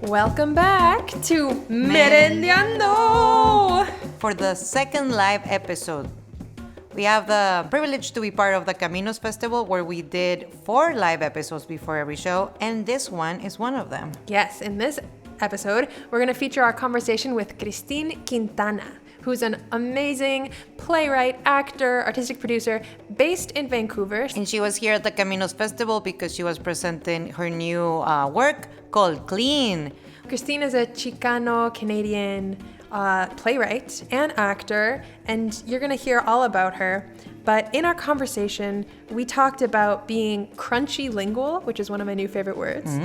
Welcome back to Merendiando! For the second live episode, we have the privilege to be part of the Caminos Festival, where we did 4 live episodes before every show, and this one is one of them. Yes, in this episode, we're going to feature our conversation with Christine Quintana, who's an amazing playwright, actor, artistic producer based in Vancouver. And she was here at the Caminos Festival because she was presenting her new work called Clean. Christine is a Chicano-Canadian playwright and actor, and you're going to hear all about her. But in our conversation, we talked about being crunchy lingual, which is one of my new favorite words,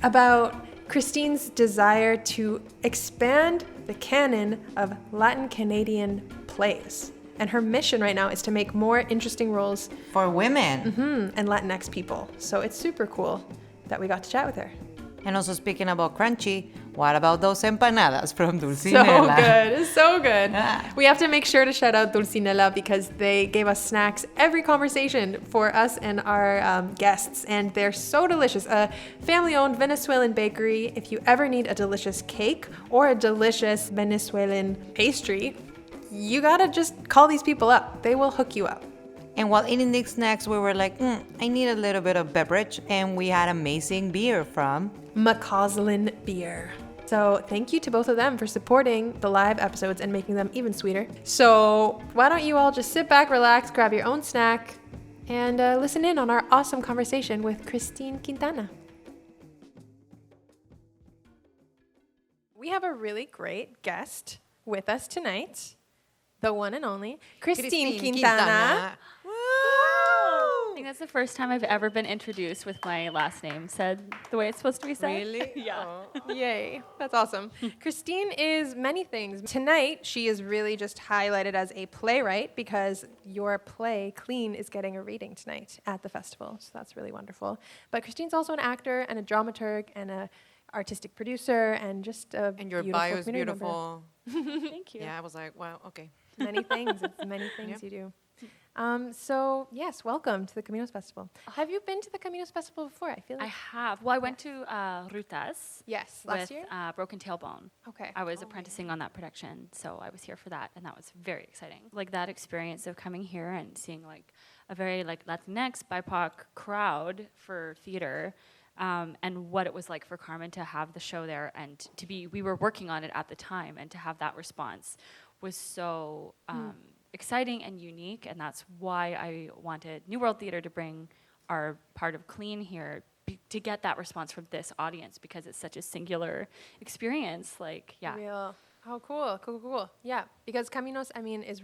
about Christine's desire to expand the canon of Latin Canadian plays. And her mission right now is to make more interesting roles for women and Latinx people. So it's super cool that we got to chat with her. And also, speaking about crunchy, what about those empanadas from Dulcinella? So good. We have to make sure to shout out Dulcinella because they gave us snacks every conversation for us and our guests, and they're so delicious. A family-owned Venezuelan bakery. If you ever need a delicious cake or a delicious Venezuelan pastry, you gotta just call these people up. They will hook you up. And while eating these snacks, we were like, I need a little bit of beverage, and we had amazing beer from McCausland Beer. So thank you to both of them for supporting the live episodes and making them even sweeter. So why don't you all just sit back, relax, grab your own snack, and listen in on our awesome conversation with Christine Quintana. We have a really great guest with us tonight, the one and only Christine Quintana. I think that's the first time I've ever been introduced with my last name said the way it's supposed to be said. Really? Yeah. Oh. Yay. That's awesome. Christine is many things. Tonight, she is really just highlighted as a playwright because your play, Clean, is getting a reading tonight at the festival. So that's really wonderful. But Christine's also an actor and a dramaturg and a artistic producer and just a And your beautiful bio is community beautiful. Thank you. Yeah, I was like, wow, okay. Many things. It's many things you do. So, yes, welcome to the Caminos Festival. Have you been to the Caminos Festival before? I feel I like have. Well, I went to Rutas yes, last with year. Broken Tailbone. Okay. I was apprenticing on that production, so I was here for that, and that was very exciting. Like that experience of coming here and seeing like a very like Latinx BIPOC crowd for theater, and what it was like for Carmen to have the show there and to be. We were working on it at the time, and to have that response was so. Exciting and unique, and that's why I wanted New World Theatre to bring our part of Clean here to get that response from this audience because it's such a singular experience. Like, yeah. Real. Oh, cool. Yeah, because Caminos, is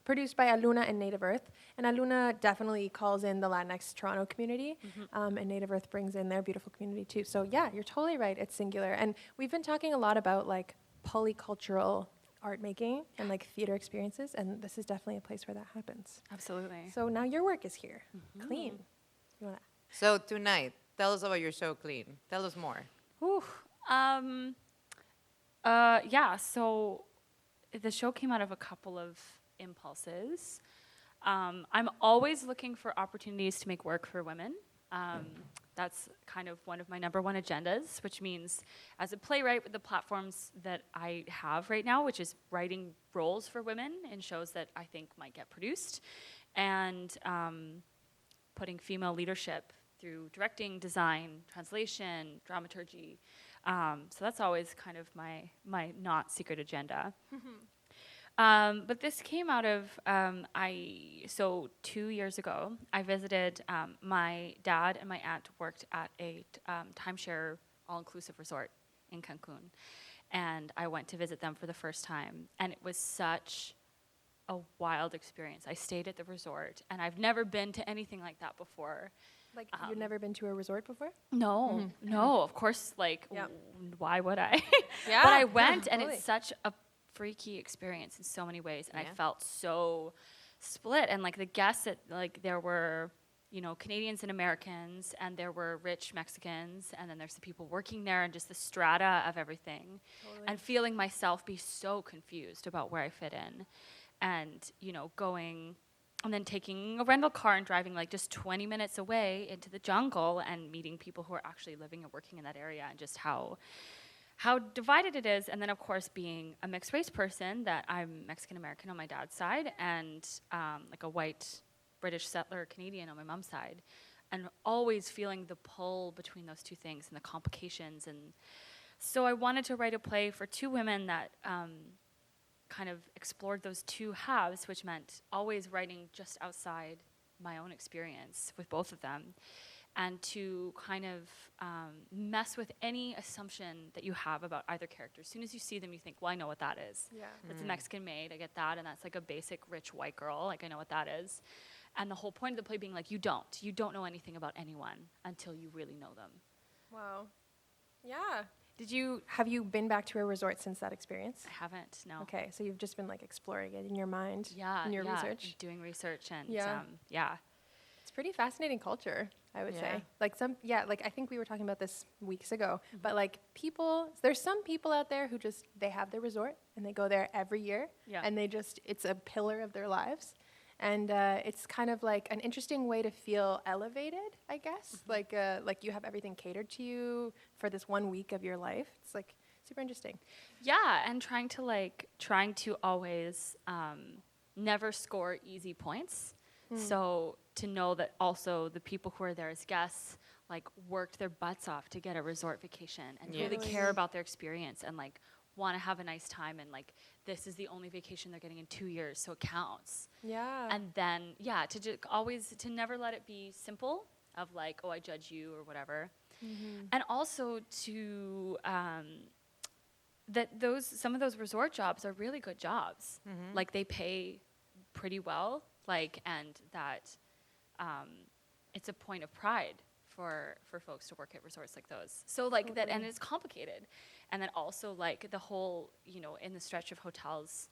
produced by Aluna and Native Earth, and Aluna definitely calls in the Latinx Toronto community, and Native Earth brings in their beautiful community too. So yeah, you're totally right. It's singular, and we've been talking a lot about like polycultural art making and like theater experiences, and this is definitely a place where that happens. Absolutely. So now your work is here. Clean. You wanna? So tonight, tell us about your show, Clean. Tell us more. Yeah, so the show came out of a couple of impulses. I'm always looking for opportunities to make work for women. That's kind of one of my number one agendas, which means as a playwright with the platforms that I have right now, which is writing roles for women in shows that I think might get produced, and putting female leadership through directing, design, translation, dramaturgy. So that's always kind of my not secret agenda. But this came out of, so 2 years ago, I visited, my dad and my aunt worked at a timeshare all-inclusive resort in Cancun. And I went to visit them for the first time. And it was such a wild experience. I stayed at the resort, and I've never been to anything like that before. Like you've never been to a resort before? No, of course, like, why would I? Yeah. But I went, and totally. it's such a freaky experience in so many ways, and I felt so split. And like the guests, there were, Canadians and Americans, and there were rich Mexicans, and then there's the people working there, and just the strata of everything, and feeling myself be so confused about where I fit in, and going and then taking a rental car and driving like just 20 minutes away into the jungle and meeting people who are actually living and working in that area, and just how divided it is. And then, of course, being a mixed race person, that I'm Mexican American on my dad's side and like a white British settler Canadian on my mom's side, and always feeling the pull between those two things and the complications. And so I wanted to write a play for two women that kind of explored those two halves, which meant always writing just outside my own experience with both of them, and to kind of mess with any assumption that you have about either character. As soon as you see them, you think, well, I know what that is. Yeah. That's a Mexican maid, I get that, and that's like a basic rich white girl, like I know what that is. And the whole point of the play being like, you don't know anything about anyone until you really know them. Wow. Yeah. Have you been back to a resort since that experience? I haven't, no. Okay, so you've just been like exploring it in your mind, in your research? Doing research and It's pretty fascinating culture, I would say. Like like I think we were talking about this weeks ago, but like there's some people out there who just, they have their resort and they go there every year and it's a pillar of their lives. And it's kind of like an interesting way to feel elevated, I guess. Like you have everything catered to you for this 1 week of your life. It's like super interesting. Yeah, and trying to always never score easy points. So to know that also the people who are there as guests like worked their butts off to get a resort vacation and really care about their experience and like want to have a nice time, and like this is the only vacation they're getting in 2 years, so it counts. Yeah. And then to just always to never let it be simple of like, oh, I judge you or whatever. And also to that some of those resort jobs are really good jobs. Like they pay pretty well, like, and that it's a point of pride for folks to work at resorts like those. So like that, and it's complicated. And then also like the whole, in the stretch of hotels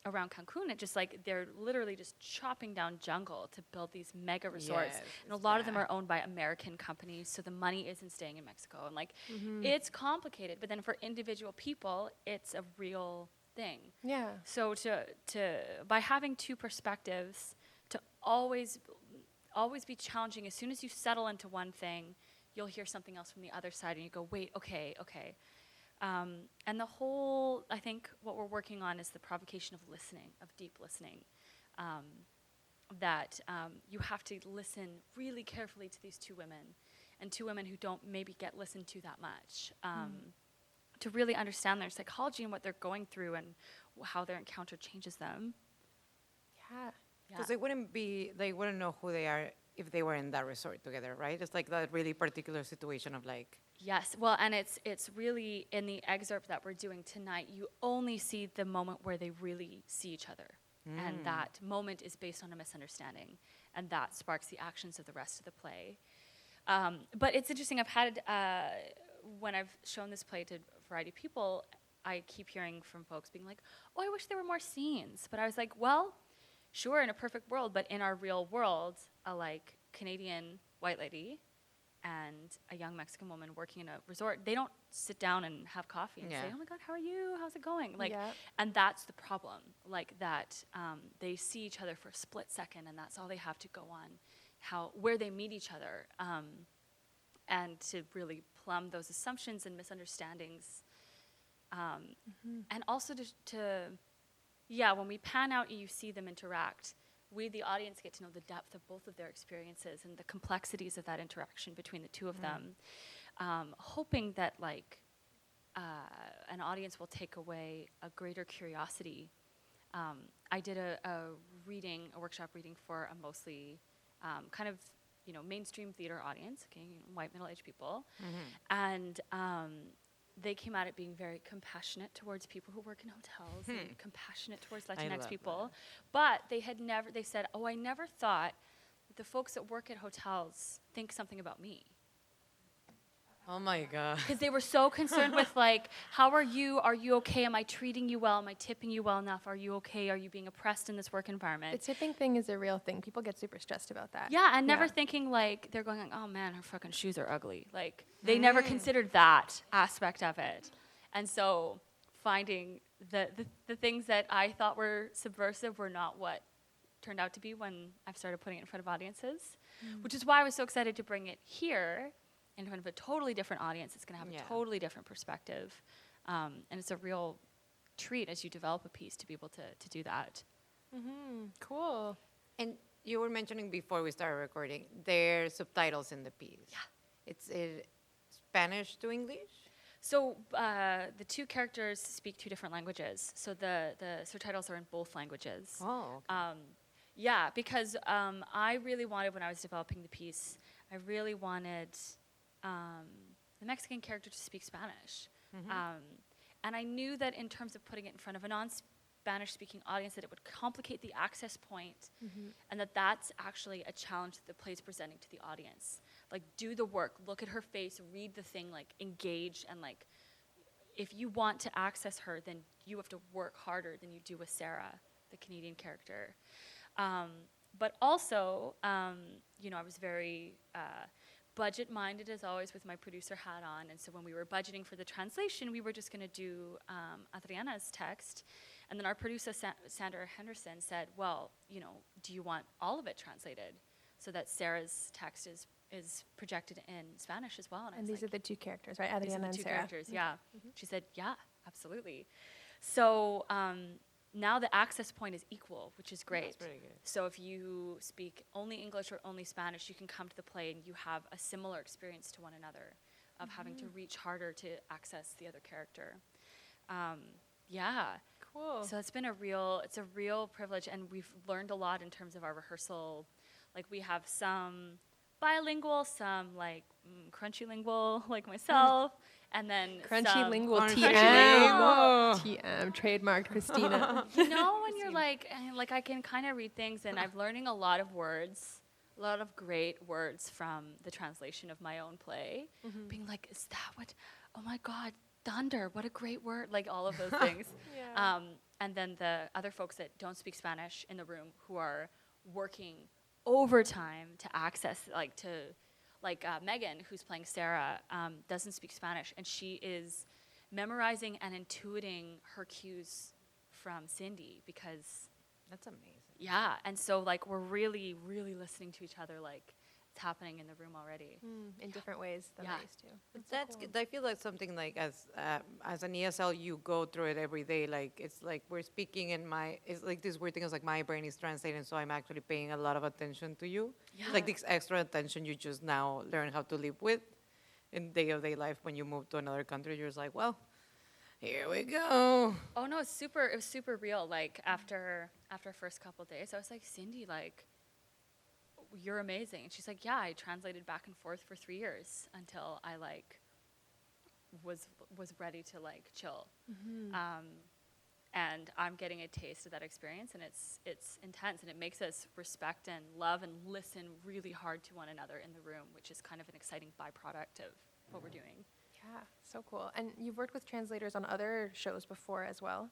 around Cancun, it just like they're literally just chopping down jungle to build these mega resorts. And a lot of them are owned by American companies, so the money isn't staying in Mexico. And like it's complicated, but then for individual people, it's a real thing. Yeah. So to by having two perspectives, to always be challenging. As soon as you settle into one thing, you'll hear something else from the other side, and you go, wait, okay. And the whole, I think what we're working on is the provocation of listening, of deep listening, that you have to listen really carefully to these two women, and two women who don't maybe get listened to that much, to really understand their psychology and what they're going through and how their encounter changes them. Yeah. Because they wouldn't know who they are if they were in that resort together, right? It's like that really particular situation of like. Yes, well, and it's really in the excerpt that we're doing tonight, you only see the moment where they really see each other. And that moment is based on a misunderstanding, and that sparks the actions of the rest of the play. But it's interesting, I've had, when I've shown this play to a variety of people, I keep hearing from folks being like, oh, I wish there were more scenes. But I was like, well, sure, in a perfect world, but in our real world, a like Canadian white lady and a young Mexican woman working in a resort, they don't sit down and have coffee and say, oh my God, how are you? How's it going? Like, and that's the problem, like that they see each other for a split second, and that's all they have to go on, where they meet each other, and to really plumb those assumptions and misunderstandings, and also when we pan out and you see them interact, we, the audience, get to know the depth of both of their experiences and the complexities of that interaction between the two of them, hoping that like an audience will take away a greater curiosity. I did a workshop reading for a mostly kind of mainstream theater audience, white middle-aged people, and they came at it being very compassionate towards people who work in hotels and compassionate towards Latinx people. But they said, oh, I never thought that the folks that work at hotels think something about me. Oh my God. Because they were so concerned with like, how are you? Are you okay? Am I treating you well? Am I tipping you well enough? Are you okay? Are you being oppressed in this work environment? The tipping thing is a real thing. People get super stressed about that. Yeah, and never thinking like, they're going, oh man, her fucking shoes are ugly. Like, they never considered that aspect of it. And so finding the things that I thought were subversive were not what turned out to be when I've started putting it in front of audiences, which is why I was so excited to bring it here in front of a totally different audience. It's going to have a totally different perspective. And it's a real treat as you develop a piece to be able to do that. Cool. And you were mentioning before we started recording, there's subtitles in the piece. Yeah. It's Spanish to English? So the two characters speak two different languages. So the subtitles are in both languages. Oh. Okay. Yeah, because I really wanted, when I was developing the piece, I really wanted the Mexican character to speak Spanish. And I knew that in terms of putting it in front of a non-Spanish-speaking audience, that it would complicate the access point, and that's actually a challenge that the play is presenting to the audience. Like, do the work, look at her face, read the thing, like, engage, and, like, if you want to access her, then you have to work harder than you do with Sarah, the Canadian character. But also, you know, I was very budget-minded, as always, with my producer hat on, and so when we were budgeting for the translation, we were just going to do Adriana's text, and then our producer, Sandra Henderson, said, well, you know, do you want all of it translated so that Sarah's text is projected in Spanish as well? And these are the two characters, right? Adriana and two Sarah. characters, yeah. She said, yeah, absolutely. So now the access point is equal, which is great. That's pretty good. So if you speak only English or only Spanish, you can come to the play and you have a similar experience to one another of having to reach harder to access the other character. Yeah. Cool. So it's a real privilege, and we've learned a lot in terms of our rehearsal. Like, we have some bilingual, some like crunchy lingual, like myself, and then Crunchy lingual Crunchy TM. TM, trademarked Christina. You know, when you're like I can kind of read things, and I'm learning a lot of words, a lot of great words from the translation of my own play, being like, is that what, oh my God, thunder, what a great word, like all of those things. And then the other folks that don't speak Spanish in the room who are working overtime to access, like Megan, who's playing Sarah, doesn't speak Spanish, and she is memorizing and intuiting her cues from Cindy, because That's amazing. yeah, and so like we're really, really listening to each other, like it's happening in the room already. In different ways than I used to. That's good. I feel like something like as an ESL, you go through it every day. Like, it's like we're speaking in it's like this weird thing is like my brain is translating, so I'm actually paying a lot of attention to you. Yeah. Like this extra attention you just now learn how to live with in day-to-day life. When you move to another country, you're just like, well, here we go. Oh no, it was super real. Like after first couple of days, I was like, Cindy, like, you're amazing. And she's like, yeah, I translated back and forth for 3 years until I like was ready to like chill. And I'm getting a taste of that experience, and it's intense, and it makes us respect and love and listen really hard to one another in the room, which is kind of an exciting byproduct of what we're doing. Yeah, so cool. And you've worked with translators on other shows before as well.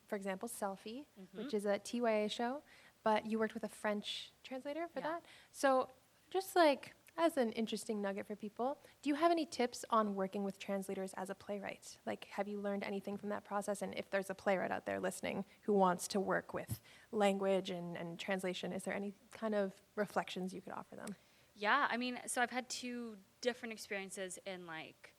For example, Selfie, which is a TYA show, but you worked with a French translator for that. So just like as an interesting nugget for people, do you have any tips on working with translators as a playwright? Like, have you learned anything from that process? And if there's a playwright out there listening who wants to work with language and translation, is there any kind of reflections you could offer them? Yeah, I mean, so I've had 2 different experiences in like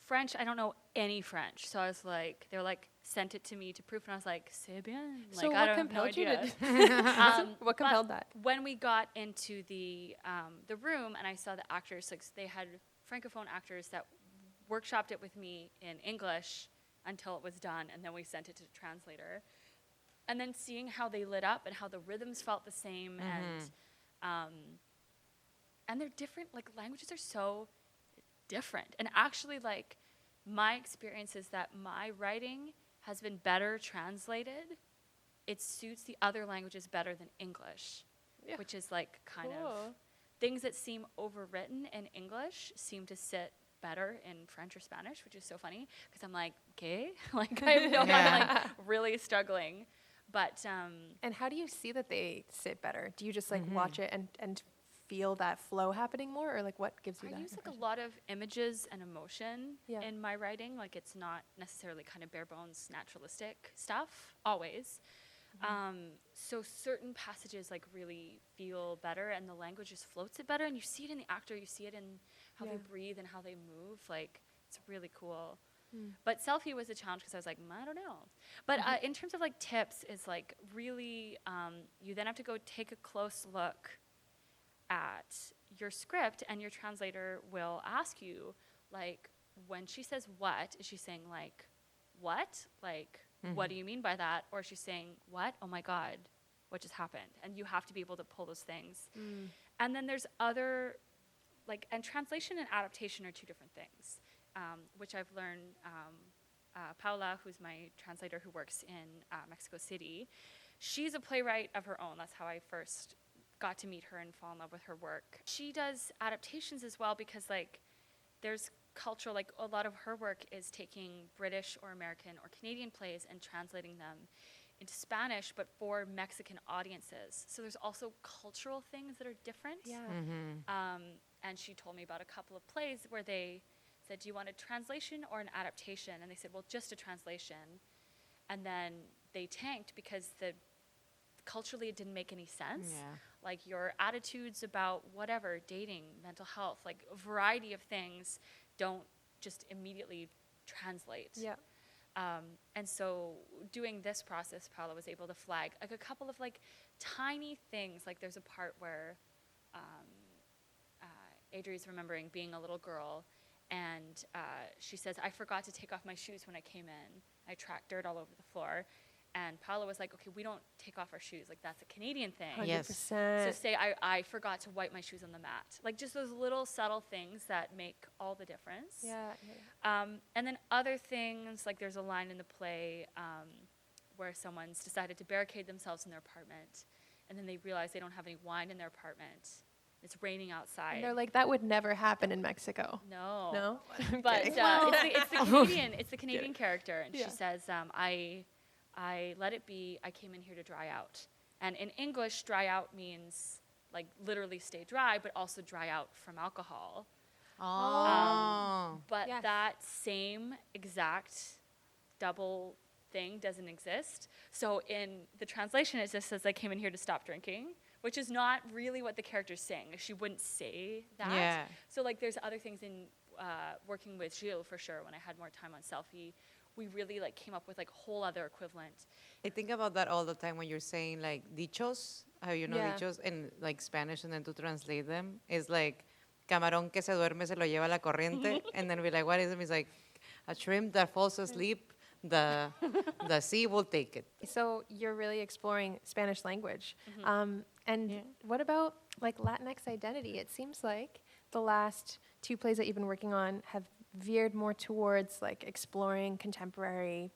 French. I don't know any French, so I was like, they were like, sent it to me to proof, and I was like, c'est bien. Like, So I what don't know compelled you idea. What compelled that? When we got into the room and I saw the actors, like they had francophone actors that workshopped it with me in English until it was done, and then we sent it to the translator. And then seeing how they lit up and how the rhythms felt the same, and they're different. Like, languages are so different. And actually, like, my experience is that my writing has been better translated. It suits the other languages better than English, which is like kind of things that seem overwritten in English seem to sit better in French or Spanish, which is so funny because I'm like, okay, like I know I'm like really struggling, but And how do you see that they sit better? Do you just like watch it and feel that flow happening more, or like what gives you that? I use like a lot of images and emotion Yeah. in my writing. Like, it's not necessarily kind of bare bones naturalistic stuff always. So certain passages like really feel better, and the language just floats it better, and you see it in the actor, you see it in how they breathe and how they move. Like, it's really cool. But selfie was a challenge because I was like, I don't know. But in terms of like tips, is like really, you then have to go take a close look at your script, and your translator will ask you, like, when she says what, is she saying like, what? Like, what do you mean by that? Or is she saying, what? Oh my God, what just happened? And you have to be able to pull those things. And then there's other, like, and translation and adaptation are two different things, which I've learned. Paula, who's my translator who works in Mexico City, she's a playwright of her own. That's how I first got to meet her and fall in love with her work. She does adaptations as well because, like, there's cultural, like, a lot of her work is taking British or American or Canadian plays and translating them into Spanish, but for Mexican audiences. So there's also cultural things that are different. Yeah. And she told me about a couple of plays where they said, do you want a translation or an adaptation? And they said, well, just a translation. And then they tanked because culturally it didn't make any sense. Yeah. Like, your attitudes about whatever, dating, mental health, like a variety of things don't just immediately translate. Yeah. And so doing this process, Paula was able to flag like a couple of like tiny things. Like, there's a part where Adri's remembering being a little girl, and she says, I forgot to take off my shoes when I came in. I tracked dirt all over the floor. And Paula was like, okay, we don't take off our shoes. Like, that's a Canadian thing. 100%. Yes. So say, I forgot to wipe my shoes on the mat. Like, just those little subtle things that make all the difference. Yeah. And then other things, like there's a line in the play where someone's decided to barricade themselves in their apartment, and then they realize they don't have any wine in their apartment. It's raining outside. And they're like, that would never happen in Mexico. No. No? I'm But kidding. it's the Canadian character, and Yeah. she says, I let it be. I came in here to dry out. And in English, dry out means like literally stay dry, but also dry out from alcohol. But Yes. that same exact double thing doesn't exist. So in the translation, it just says, I came in here to stop drinking, which is not really what the character's saying. Like, she wouldn't say that. Yeah. So like, there's other things in working with Gilles, for sure, when I had more time on selfie, we really like came up with like whole other equivalent. I think about that all the time when you're saying like dichos, how you know Yeah. dichos in like Spanish, and then to translate them is like camarón que se duerme se lo lleva la corriente, and then we're like, what is it? It's like a shrimp that falls asleep, the sea will take it. So you're really exploring Spanish language. And what about like Latinx identity? It seems like the last two plays that you've been working on have veered more towards like exploring contemporary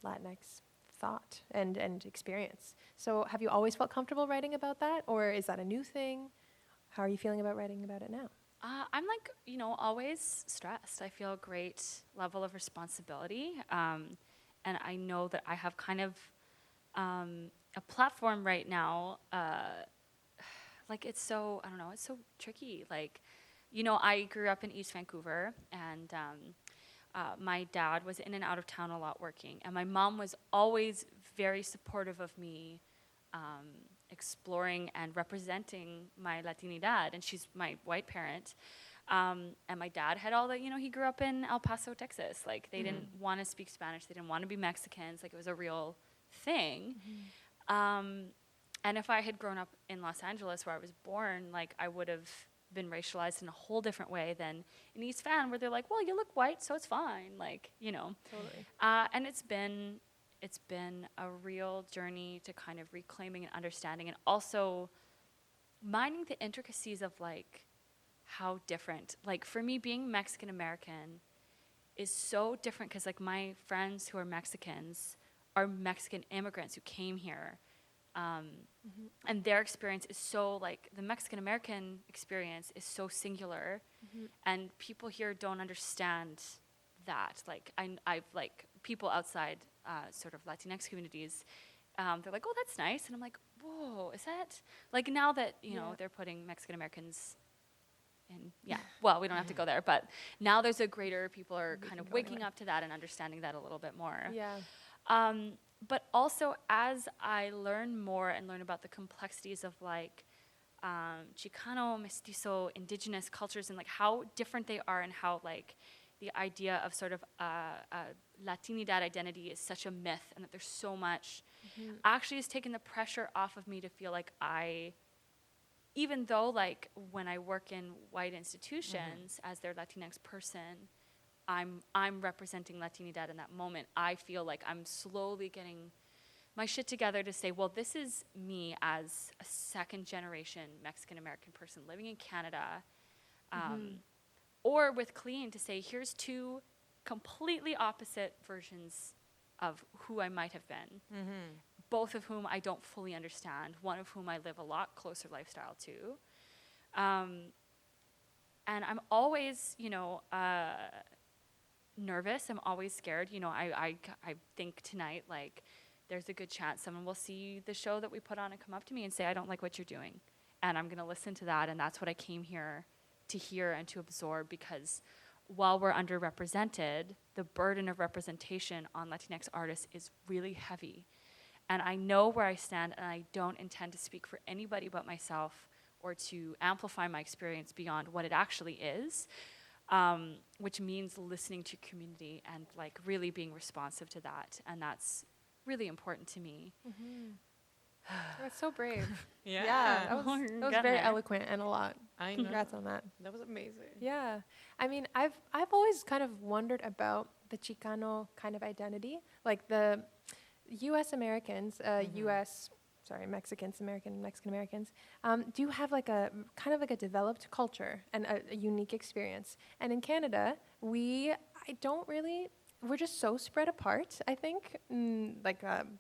Latinx thought and experience. So have you always felt comfortable writing about that, or is that a new thing? How are you feeling about writing about it now? I'm like, always stressed. I feel a great level of responsibility. And I know that I have kind of a platform right now. Like, it's so, I don't know, it's so tricky. Like, I grew up in East Vancouver, and my dad was in and out of town a lot working. And my mom was always very supportive of me exploring and representing my Latinidad, and she's my white parent. And my dad had all that, he grew up in El Paso, Texas. Like, they didn't want to speak Spanish. They didn't want to be Mexicans. Like, it was a real thing. And if I had grown up in Los Angeles, where I was born, like, I would have been racialized in a whole different way than in East Van, where they're like, well, you look white, so it's fine. Like, Totally. And it's been a real journey to kind of reclaiming and understanding, and also minding the intricacies of like how different, like for me being Mexican American is so different, because like my friends who are Mexicans are Mexican immigrants who came here, and their experience is so like, the Mexican American experience is so singular, and people here don't understand that. Like I've like people outside sort of Latinx communities, they're like, oh, that's nice. And I'm like, whoa, is that? Like, now that, they're putting Mexican Americans in, well, we don't have to go there, but now there's a greater, people are kind of waking up to that and understanding that a little bit more. Yeah. but also as I learn more and learn about the complexities of like Chicano, mestizo, indigenous cultures and like how different they are and how like the idea of sort of Latinidad identity is such a myth and that there's so much actually has taken the pressure off of me to feel like even though like when I work in white institutions as their Latinx person, I'm representing Latinidad in that moment. I feel like I'm slowly getting my shit together to say, well, this is me as a second generation Mexican American person living in Canada, or with Clean to say, here's two completely opposite versions of who I might have been, both of whom I don't fully understand, one of whom I live a lot closer lifestyle to. And I'm always, nervous. I'm always scared. I think tonight, like, there's a good chance someone will see the show that we put on and come up to me and say, I don't like what you're doing. And I'm going to listen to that. And that's what I came here to hear and to absorb, because while we're underrepresented, the burden of representation on Latinx artists is really heavy. And I know where I stand, and I don't intend to speak for anybody but myself or to amplify my experience beyond what it actually is, which means listening to community and like really being responsive to that. And that's really important to me. That's so brave. Yeah. That was very eloquent and a lot. I know. Congrats on that. That was amazing. Yeah. I mean, I've always kind of wondered about the Chicano kind of identity. Like the U.S. Americans, Mexican Americans, do have like a kind of like a developed culture and a unique experience. And in Canada, we're just so spread apart, I think,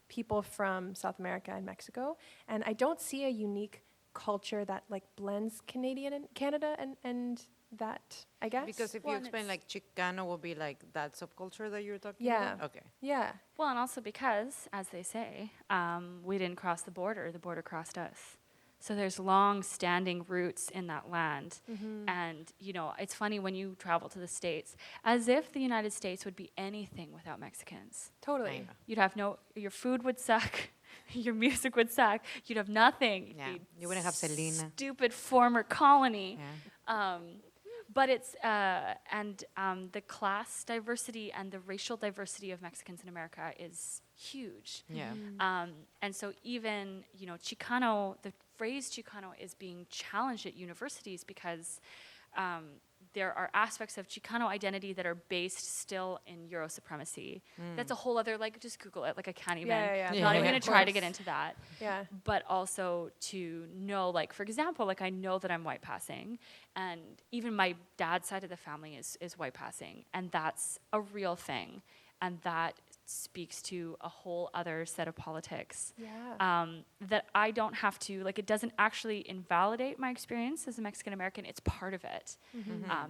people from South America and Mexico. And I don't see a unique culture that like blends Canadian and Canada and that, I guess. Because if you explain like Chicano will be like that subculture that you're talking Yeah. about? Okay. Yeah. Well, and also because, as they say, we didn't cross the border crossed us. So there's long-standing roots in that land. And, it's funny when you travel to the States, as if the United States would be anything without Mexicans. Totally. You'd have your food would suck, your music would suck, you'd have nothing. Yeah. You'd You wouldn't have Selena. Stupid former colony. Yeah. But it's, the class diversity and the racial diversity of Mexicans in America is huge. Yeah. And so even, Chicano, the phrase Chicano is being challenged at universities because there are aspects of Chicano identity that are based still in Euro supremacy. That's a whole other, just Google it. I can't even, not even going to try to get into that. Yeah. But also to know, for example, I know that I'm white passing, and even my dad's side of the family is white passing, and that's a real thing. And that speaks to a whole other set of politics that I don't have to, it doesn't actually invalidate my experience as a Mexican American. It's part of it.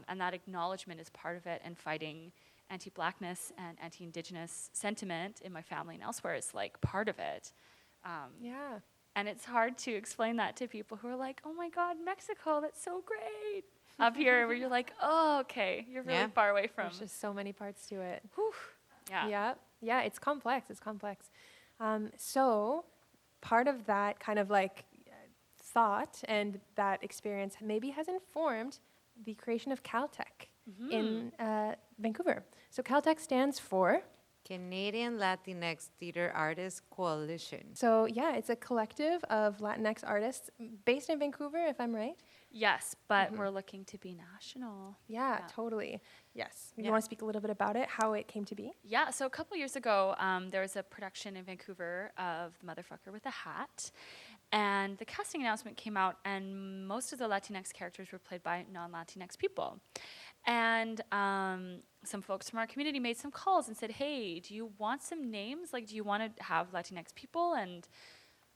And that acknowledgement is part of it, and fighting anti-Blackness and anti-Indigenous sentiment in my family and elsewhere is part of it. And it's hard to explain that to people who are like, oh my God, Mexico, that's so great. Up here, where you're like, oh, okay, you're really far away from. There's just so many parts to it. Whew. Yeah. Yeah, it's complex. So part of that kind of thought and that experience maybe has informed the creation of Caltech in Vancouver. So Caltech stands for Canadian Latinx Theater Artists Coalition. So it's a collective of Latinx artists based in Vancouver, if I'm right. Yes, but we're looking to be national. Yeah, totally. Yes. You want to speak a little bit about it, how it came to be? Yeah, so a couple years ago, there was a production in Vancouver of The Motherfucker with a Hat. And the casting announcement came out, and most of the Latinx characters were played by non-Latinx people. And some folks from our community made some calls and said, hey, do you want some names? Do you want to have Latinx people? And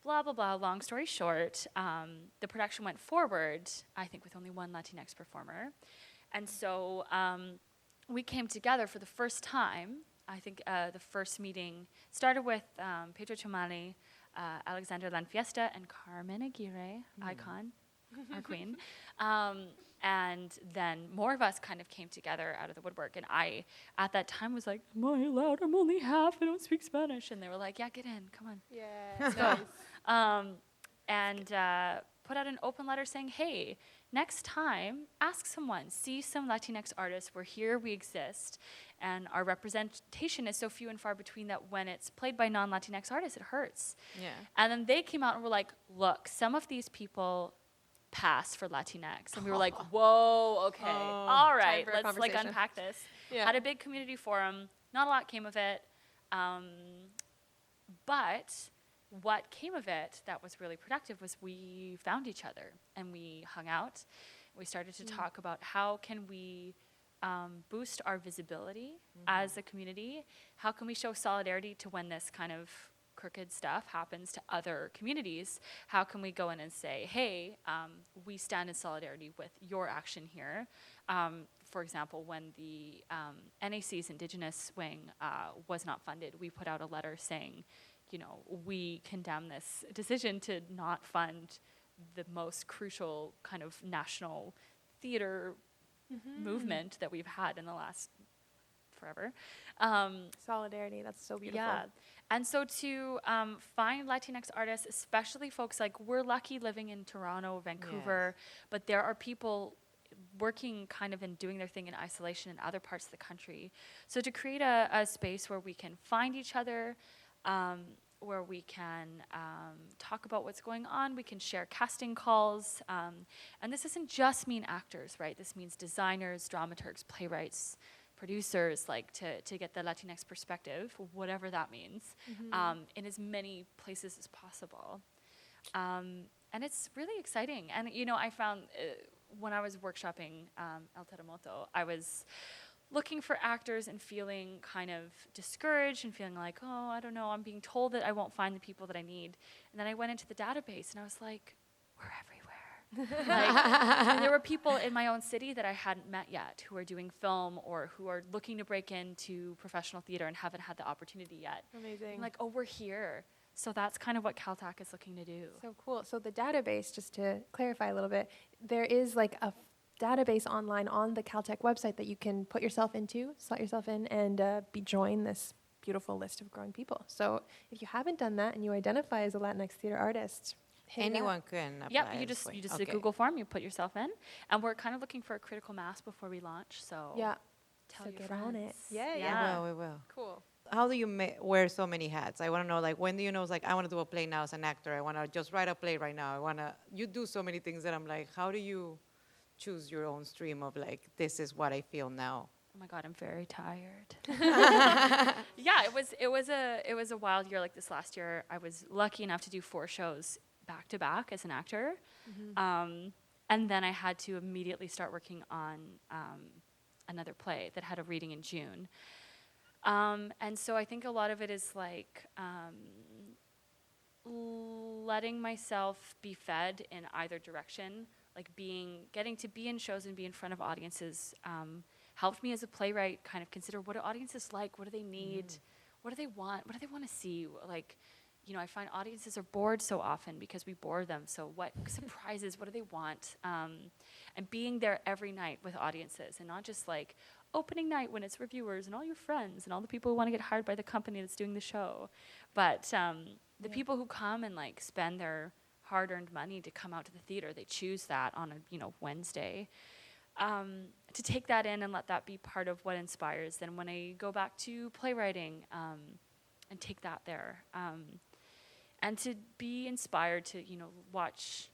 blah, blah, blah. Long story short, the production went forward, I think, with only one Latinx performer. And so we came together for the first time. I think the first meeting started with Pedro Chomali, Alexander Lanfiesta, and Carmen Aguirre, icon. our queen. And then more of us kind of came together out of the woodwork. And I, at that time, was like, am I allowed? I'm only half. I don't speak Spanish. And they were like, yeah, get in. Come on. Yeah. Let's go. And put out an open letter saying, hey, next time, ask someone. See some Latinx artists. We're here. We exist. And our representation is so few and far between that when it's played by non-Latinx artists, it hurts. Yeah. And then they came out and were like, look, some of these people pass for Latinx. And we were like, whoa, okay, all right, for a let's like conversation. unpack this. Yeah. Had a big community forum. Not a lot came of it. But what came of it that was really productive was we found each other and we hung out. We started to talk about how can we boost our visibility as a community? How can we show solidarity to when this kind of crooked stuff happens to other communities? How can we go in and say, hey, we stand in solidarity with your action here? For example, when the NAC's Indigenous wing was not funded, we put out a letter saying, you know, we condemn this decision to not fund the most crucial kind of national theater movement that we've had in the last forever. Solidarity, that's so beautiful. Yeah. And so to find Latinx artists, especially folks like, we're lucky living in Toronto, Vancouver, but there are people working kind of and doing their thing in isolation in other parts of the country. So to create a space where we can find each other, where we can talk about what's going on, we can share casting calls. And this doesn't just mean actors, right? This means designers, dramaturgs, playwrights, producers, like to get the Latinx perspective, whatever that means, in as many places as possible. And it's really exciting. And, you know, I found when I was workshopping El Terremoto, I was looking for actors and feeling kind of discouraged and feeling like, oh, I don't know, I'm being told that I won't find the people that I need. And then I went into the database and I was like, we're everywhere. And there were people in my own city that I hadn't met yet who are doing film or who are looking to break into professional theater and haven't had the opportunity yet. Amazing. I'm like, oh, we're here. So that's kind of what CalTAC is looking to do. So cool. So the database, just to clarify a little bit, there is like a database online on the Caltech website that you can put yourself into, slot yourself in, and join this beautiful list of growing people. So if you haven't done that and you identify as a Latinx theater artist, hit it up. Anyone can apply. Yep, you just Okay. a Google form, you put yourself in, and we're kind of looking for a critical mass before we launch. So Yeah. tell So your get friends. on it. Yeah, Yeah. We will. Cool. How do you wear so many hats? I want to know, like, when do you know, it's like, I want to do a play now as an actor. I want to just write a play right now. You do so many things that I'm like, how do you choose your own stream of, like, this is what I feel now? Oh my God, I'm very tired. Yeah, it was a wild year. Like this last year, I was lucky enough to do 4 shows back to back as an actor, and then I had to immediately start working on another play that had a reading in June. And so I think a lot of it is like letting myself be fed in either direction, like getting to be in shows and be in front of audiences helped me as a playwright kind of consider what do audiences like, what do they need, what do they want, what do they want to see? Like, you know, I find audiences are bored so often because we bore them. So what surprises, what do they want? And being there every night with audiences and not just like opening night when it's reviewers and all your friends and all the people who want to get hired by the company that's doing the show. But the people who come and like spend their hard-earned money to come out to the theater, they choose that on a Wednesday. To take that in and let that be part of what inspires. Then when I go back to playwriting and take that there. And to be inspired to, watch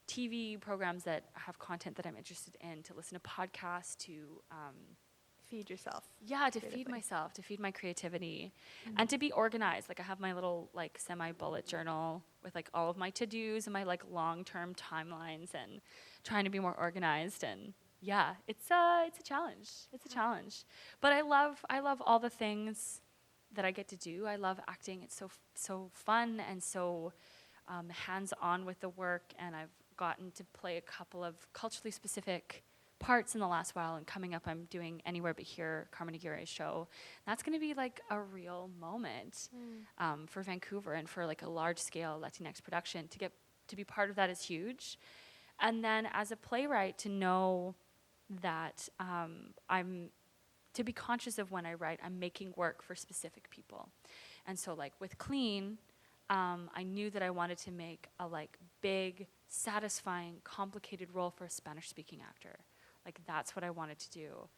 TV programs that have content that I'm interested in, to listen to podcasts, to Feed yourself. yeah, to feed creatively. myself, to feed my creativity, and to be organized. Like I have my little like semi-bullet journal with like all of my to-dos and my like long-term timelines, and trying to be more organized. And yeah, it's a challenge. It's a challenge, but I love all the things that I get to do. I love acting. It's so fun and so hands-on with the work, and I've gotten to play a couple of culturally specific parts in the last while, and coming up I'm doing Anywhere But Here, Carmen Aguirre's show. That's going to be like a real moment for Vancouver and for like a large-scale Latinx production to get to be part of that is huge. And then as a playwright, to know that to be conscious of when I write, I'm making work for specific people. And so like with Clean, I knew that I wanted to make a like big, satisfying, complicated role for a Spanish-speaking actor. Like that's what I wanted to do.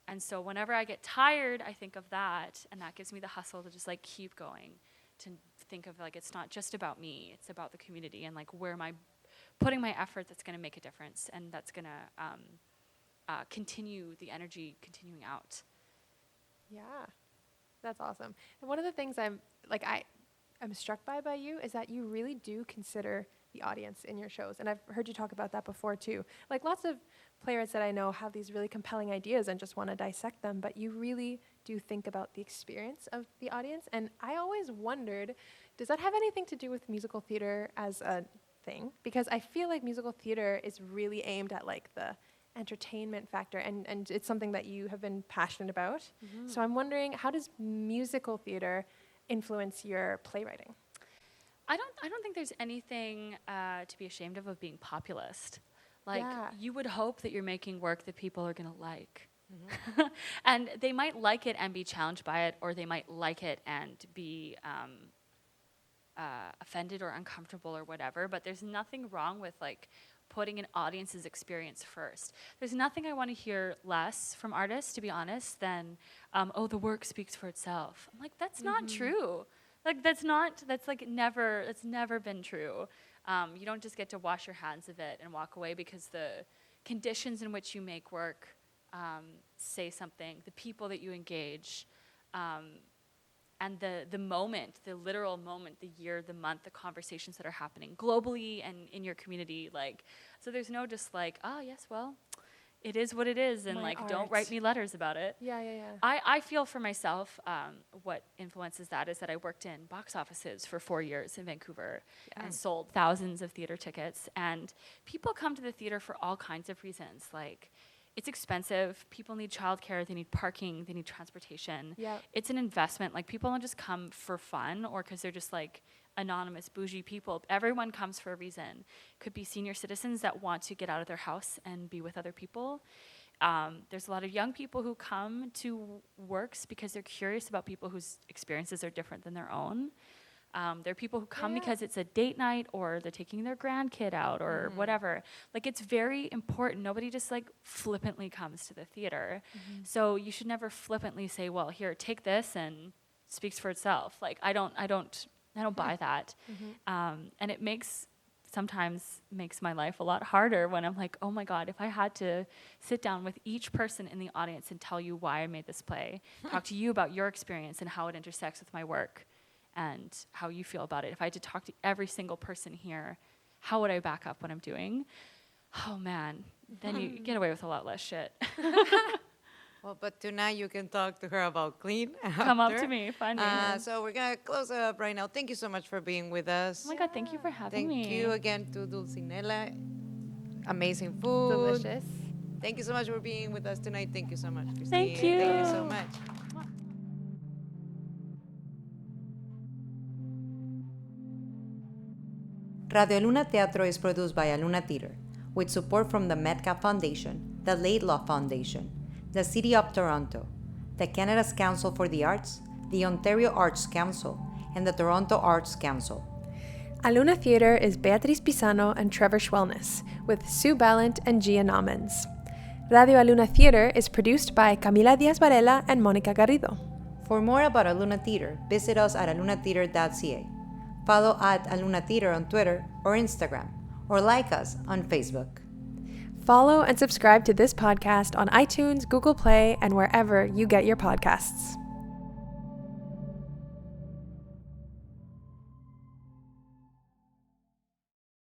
And so whenever I get tired, I think of that, and that gives me the hustle to just like keep going, to think of like it's not just about me, it's about the community, and like where am I putting my effort that's going to make a difference, and that's going to continue the energy continuing out. Yeah, that's awesome. And one of the things I'm struck by you is that you really do consider the audience in your shows. And I've heard you talk about that before too. Like lots of playwrights that I know have these really compelling ideas and just want to dissect them, but you really do think about the experience of the audience. And I always wondered, does that have anything to do with musical theater as a thing? Because I feel like musical theater is really aimed at like the entertainment factor, and it's something that you have been passionate about. Mm-hmm. So I'm wondering, how does musical theater influence your playwriting? I don't think there's anything to be ashamed of being populist. Like, you would hope that you're making work that people are going to like. Mm-hmm. And they might like it and be challenged by it, or they might like it and be offended or uncomfortable or whatever, but there's nothing wrong with, like, putting an audience's experience first. There's nothing I want to hear less from artists, to be honest, than, the work speaks for itself. I'm like, that's not true. Like, that's never been true. You don't just get to wash your hands of it and walk away, because the conditions in which you make work say something, the people that you engage, and the moment, the literal moment, the year, the month, the conversations that are happening globally and in your community. Like, so there's no just like, oh, yes, well, it is what it is, and my like, art. Don't write me letters about it. Yeah. I feel for myself, what influences that is that I worked in box offices for 4 years in Vancouver and sold thousands of theater tickets. And people come to the theater for all kinds of reasons. Like, it's expensive. People need childcare. They need parking. They need transportation. Yep. It's an investment. Like, people don't just come for fun or because they're just like anonymous bougie people. Everyone comes for a reason. Could be senior citizens that want to get out of their house and be with other people. There's a lot of young people who come to works because they're curious about people whose experiences are different than their own. There are people who come because it's a date night, or they're taking their grandkid out, or whatever. Like, it's very important. Nobody just like flippantly comes to the theater. Mm-hmm. So you should never flippantly say, well, here, take this, and it speaks for itself. Like, I don't buy that. Mm-hmm. And it sometimes makes my life a lot harder when I'm like, oh my God, if I had to sit down with each person in the audience and tell you why I made this play, talk to you about your experience and how it intersects with my work and how you feel about it. If I had to talk to every single person here, how would I back up what I'm doing? Oh man, then you get away with a lot less shit. Well, but tonight you can talk to her about Clean. Come up to me, find me. So we're going to close up right now. Thank you so much for being with us. Oh my God, thank you for having me. Thank you again to Dulcinella. Amazing food. Delicious. Thank you so much for being with us tonight. Thank you so much, Christine. Thank you. Thank you so much. Radio Aluna Teatro is produced by Aluna Theater, with support from the Metcalf Foundation, the Laidlaw Foundation, the City of Toronto, the Canada's Council for the Arts, the Ontario Arts Council, and the Toronto Arts Council. Aluna Theater is Beatriz Pizano and Trevor Schwellnus, with Sue Balint and Gia Nahmens. Radio Aluna Theater is produced by Camila Diaz-Varela and Monica Garrido. For more about Aluna Theater, visit us at alunatheater.ca. Follow at Aluna Theater on Twitter or Instagram, or like us on Facebook. Follow and subscribe to this podcast on iTunes, Google Play, and wherever you get your podcasts.